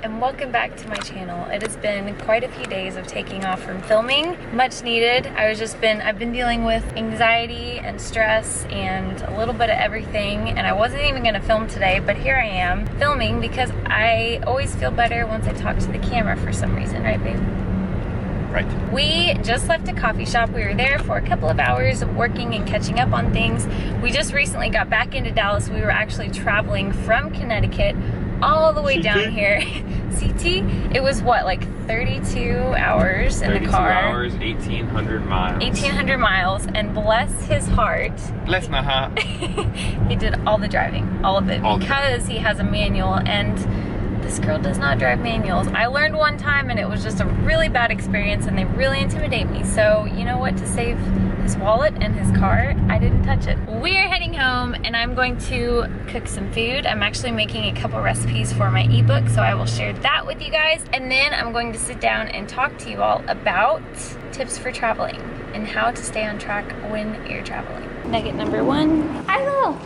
and welcome back to my channel. It has been quite a few days of taking off from filming, much needed. I've been dealing with anxiety and stress and a little bit of everything, and I wasn't even gonna film today, but here I am filming because I always feel better once I talk to the camera for some reason, right babe? Right. We just left a coffee shop. We were there for a couple of hours of working and catching up on things. We just recently got back into Dallas. We were actually traveling from Connecticut all the way CT? down here. CT? It was what, like 32 hours in the car? 32 hours, 1,800 miles. 1,800 miles, and bless his heart. Bless my heart. He did all the driving, all of it, because he has a manual, and this girl does not drive manuals. I learned one time and it was just a really bad experience and they really intimidate me. So you know what, to save his wallet and his car, I didn't touch it. We're heading home and I'm going to cook some food. I'm actually making a couple recipes for my ebook, so I will share that with you guys. And then I'm going to sit down and talk to you all about tips for traveling and how to stay on track when you're traveling. Nugget number one. Hi, Lil.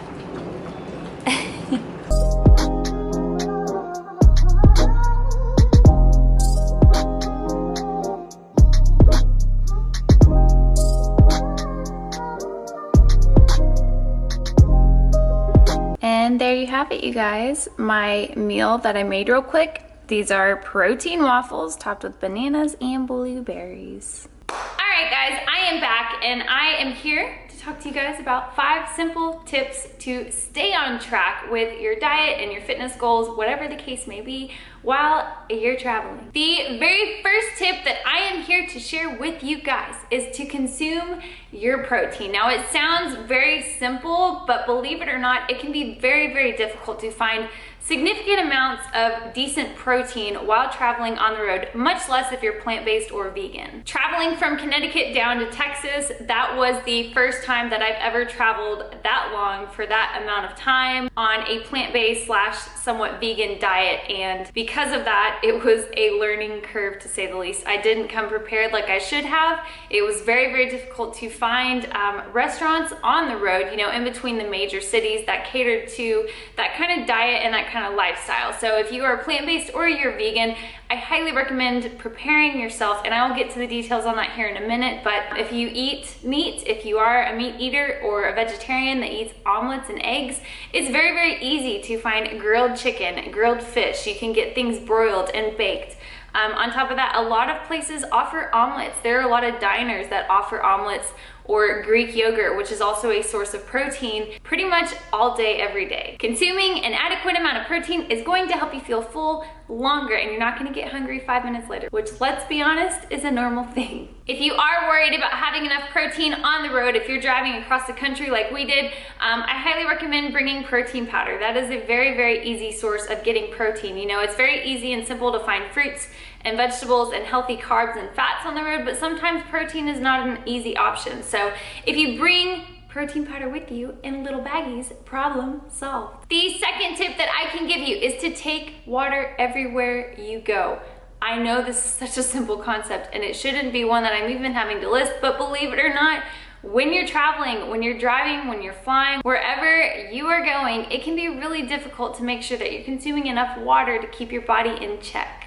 And there you have it, you guys. My meal that I made real quick. These are protein waffles topped with bananas and blueberries. All right, guys, I am back and I am here to talk to you guys about 5 simple tips to stay on track with your diet and your fitness goals, whatever the case may be, while you're traveling. The very first tip that I am here to share with you guys is to consume your protein. Now, it sounds very simple, but believe it or not, it can be very, very difficult to find significant amounts of decent protein while traveling on the road, much less if you're plant-based or vegan. Traveling from Connecticut down to Texas, that was the first time that I've ever traveled that long for that amount of time on a plant-based / somewhat vegan diet, and because of that, it was a learning curve to say the least. I didn't come prepared like I should have. It was very, very difficult to find restaurants on the road, you know, in between the major cities that catered to that kind of diet and that kind of lifestyle. So if you are plant-based or you're vegan, I highly recommend preparing yourself, and I'll get to the details on that here in a minute. But if you eat meat, if you are a meat eater or a vegetarian that eats omelets and eggs, it's very, very easy to find grilled chicken, grilled fish. You can get things broiled and baked. On top of that, a lot of places offer omelets. There are a lot of diners that offer omelets or Greek yogurt, which is also a source of protein, pretty much all day, every day. Consuming an adequate amount of protein is going to help you feel full longer, and you're not gonna get hungry 5 minutes later, which, let's be honest, is a normal thing. If you are worried about having enough protein on the road, if you're driving across the country like we did, I highly recommend bringing protein powder. That is a very, very easy source of getting protein. You know, it's very easy and simple to find fruits and vegetables and healthy carbs and fats on the road, but sometimes protein is not an easy option. So if you bring protein powder with you in little baggies, problem solved. The second tip that I can give you is to take water everywhere you go. I know this is such a simple concept and it shouldn't be one that I'm even having to list, but believe it or not, when you're traveling, when you're driving, when you're flying, wherever you are going, it can be really difficult to make sure that you're consuming enough water to keep your body in check.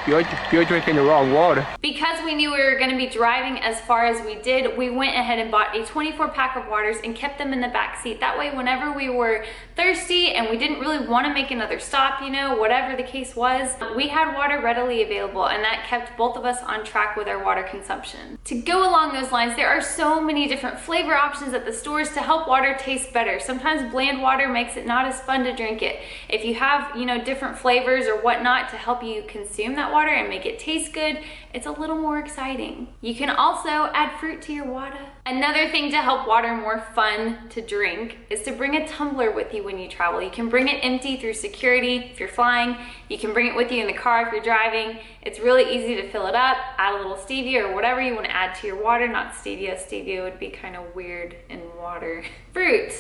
You're drinking the wrong water. Because we knew we were going to be driving as far as we did, we went ahead and bought a 24-pack of waters and kept them in the back seat. That way, whenever we were thirsty and we didn't really want to make another stop, you know, whatever the case was, we had water readily available, and that kept both of us on track with our water consumption. To go along those lines, there are so many different flavor options at the stores to help water taste better. Sometimes bland water makes it not as fun to drink it. If you have, you know, different flavors or whatnot to help you consume that water and make it taste good, it's a little more exciting. You can also add fruit to your water. Another thing to help water more fun to drink is to bring a tumbler with you when you travel. You can bring it empty through security if you're flying. You can bring it with you in the car if you're driving. It's really easy to fill it up, add a little stevia or whatever you want to add to your water. Not stevia. Stevia would be kind of weird in water. Fruit,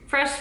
fresh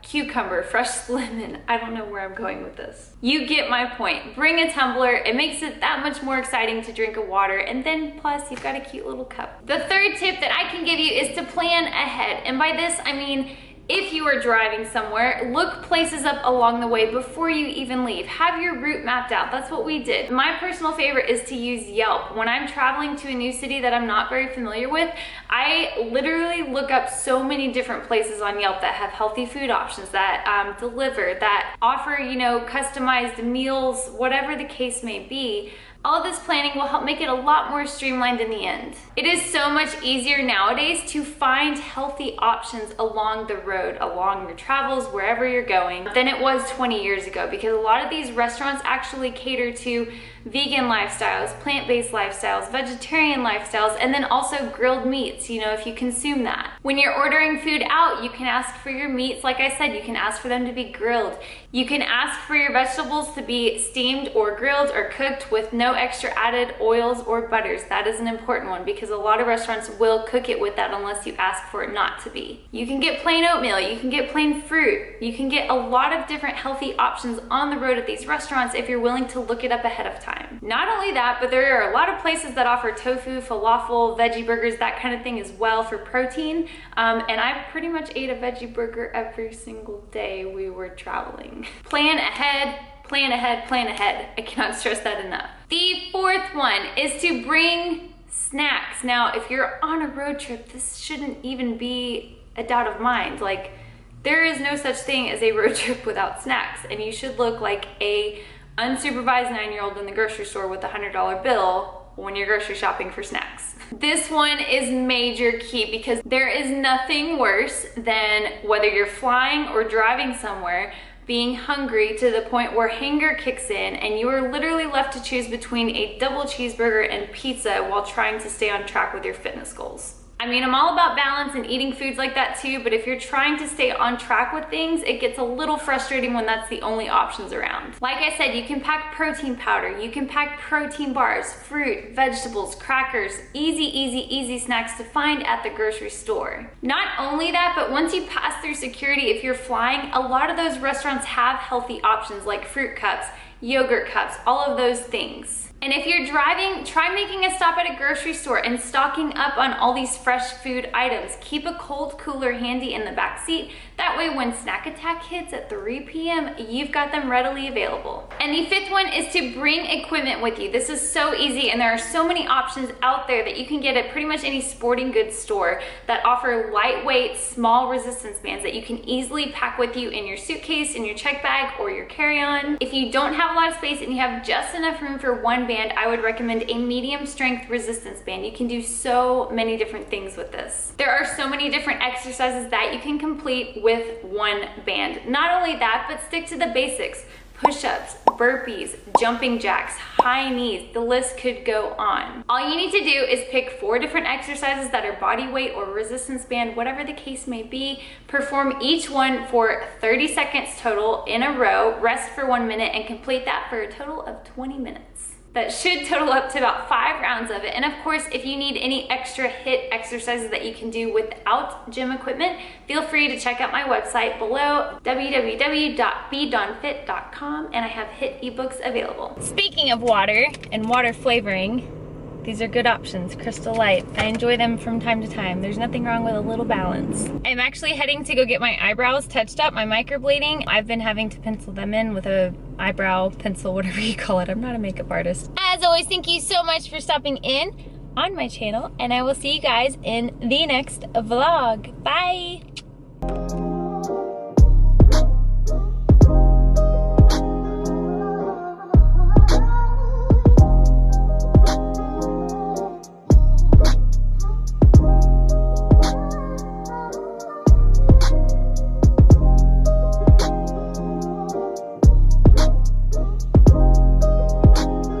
cucumber, fresh lemon. I don't know where I'm going with this. You get my point. Bring a tumbler. It makes it that much more exciting to drink a water, and then plus you've got a cute little cup. The third tip that I can give you is to plan ahead, and by this I mean If you are driving somewhere, look places up along the way before you even leave. Have your route mapped out. That's what we did. My personal favorite is to use Yelp. When I'm traveling to a new city that I'm not very familiar with, I literally look up so many different places on Yelp that have healthy food options, that deliver, that offer, you know, customized meals, whatever the case may be. All this planning will help make it a lot more streamlined in the end. It is so much easier nowadays to find healthy options along the road, along your travels, wherever you're going, than it was 20 years ago, because a lot of these restaurants actually cater to vegan lifestyles, plant-based lifestyles, vegetarian lifestyles, and then also grilled meats, you know, if you consume that. When you're ordering food out, you can ask for your meats, like I said, you can ask for them to be grilled. You can ask for your vegetables to be steamed or grilled or cooked with no extra added oils or butters. That is an important one because a lot of restaurants will cook it with that unless you ask for it not to be. You can get plain oatmeal, you can get plain fruit, you can get a lot of different healthy options on the road at these restaurants if you're willing to look it up ahead of time. Not only that, but there are a lot of places that offer tofu, falafel, veggie burgers, that kind of thing as well for protein. And I pretty much ate a veggie burger every single day we were traveling. Plan ahead, plan ahead, plan ahead. I cannot stress that enough. The fourth one is to bring snacks. Now, if you're on a road trip, this shouldn't even be a doubt of mind. Like, there is no such thing as a road trip without snacks, and you should look like a unsupervised 9-year-old in the grocery store with a $100 bill when you're grocery shopping for snacks. This one is major key because there is nothing worse than whether you're flying or driving somewhere, being hungry to the point where hunger kicks in and you are literally left to choose between a double cheeseburger and pizza while trying to stay on track with your fitness goals. I mean, I'm all about balance and eating foods like that too, but if you're trying to stay on track with things, it gets a little frustrating when that's the only options around. Like I said, you can pack protein powder, you can pack protein bars, fruit, vegetables, crackers, easy snacks to find at the grocery store. Not only that, but once you pass through security, if you're flying, a lot of those restaurants have healthy options like fruit cups, yogurt cups, all of those things. And if you're driving, try making a stop at a grocery store and stocking up on all these fresh food items. Keep a cold cooler handy in the back seat. That way when snack attack hits at 3 p.m., you've got them readily available. And the fifth one is to bring equipment with you. This is so easy and there are so many options out there that you can get at pretty much any sporting goods store that offer lightweight, small resistance bands that you can easily pack with you in your suitcase, in your check bag, or your carry-on. If you don't have a lot of space and you have just enough room for one band, I would recommend a medium strength resistance band. You can do so many different things with this. There are so many different exercises that you can complete with one band. Not only that, but stick to the basics. Push-ups, burpees, jumping jacks, high knees, the list could go on. All you need to do is pick 4 different exercises that are body weight or resistance band, whatever the case may be. Perform each one for 30 seconds total in a row, rest for 1 minute, and complete that for a total of 20 minutes. That should total up to about 5 rounds of it. And of course, if you need any extra HIIT exercises that you can do without gym equipment, feel free to check out my website below, www.bedawnfit.com, and I have HIIT ebooks available. Speaking of water and water flavoring, these are good options, Crystal Light. I enjoy them from time to time. There's nothing wrong with a little balance. I'm actually heading to go get my eyebrows touched up, my microblading. I've been having to pencil them in with a eyebrow pencil, whatever you call it. I'm not a makeup artist. As always, thank you so much for stopping in on my channel, and I will see you guys in the next vlog. Bye!